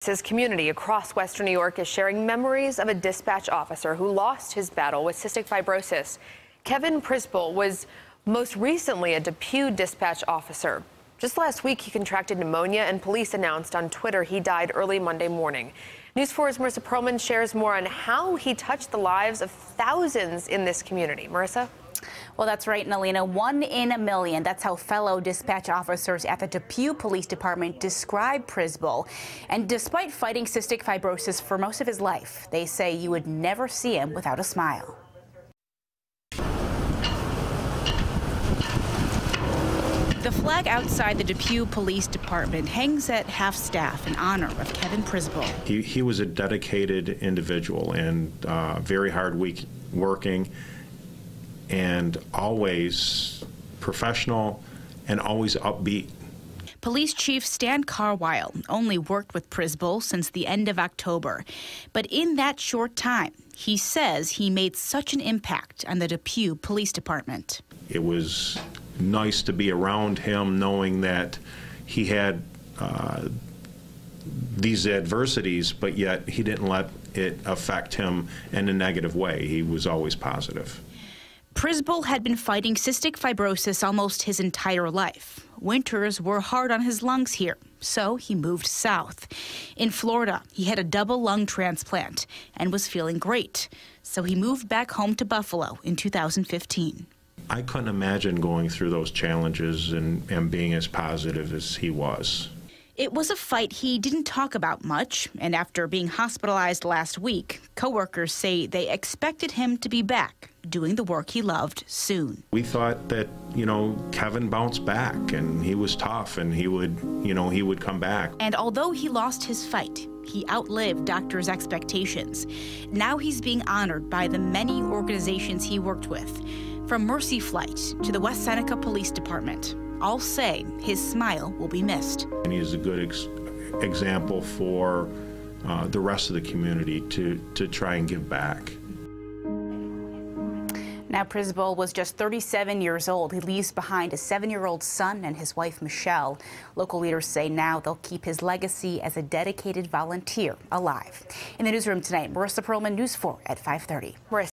His community across Western New York is sharing memories of a dispatch officer who lost his battle with cystic fibrosis. Kevin Prisbol was most recently a Depew dispatch officer. Just last week, he contracted pneumonia, and police announced on Twitter he died early Monday morning. News 4's Marissa Perlman shares more on how he touched the lives of thousands in this community. Marissa? Well, that's right, Nalina. 1 in a million. That's how fellow dispatch officers at the Depew Police Department describe Prisbol. And despite fighting cystic fibrosis for most of his life, they say you would never see him without a smile. The flag outside the Depew Police Department hangs at half-staff in honor of Kevin Prisbol. He was a dedicated individual and very hard working, and always professional and always upbeat. Police Chief Stan Carwile only worked with Prisbol since the end of October. But in that short time, he says he made such an impact on the Depew Police Department. It was nice to be around him, knowing that he had these adversities, but yet he didn't let it affect him in a negative way. He was always positive. Prisbol had been fighting cystic fibrosis almost his entire life. Winters were hard on his lungs here, so he moved south. In Florida, he had a double lung transplant and was feeling great, so he moved back home to Buffalo in 2015. I couldn't imagine going through those challenges and being as positive as he was. It was a fight he didn't talk about much, and after being hospitalized last week, coworkers say they expected him to be back doing the work he loved soon. We thought that, Kevin bounced back and he was tough and he would come back. And although he lost his fight, he outlived doctors' expectations. Now he's being honored by the many organizations he worked with, from Mercy Flight to the West Seneca Police Department. All say his smile will be missed. And he is a good example for the rest of the community to try and give back. Now, Prisbol was just 37 years old. He leaves behind a 7-year-old son and his wife, Michelle. Local leaders say now they'll keep his legacy as a dedicated volunteer alive. In the newsroom tonight, Marissa Perlman, News 4 at 5:30.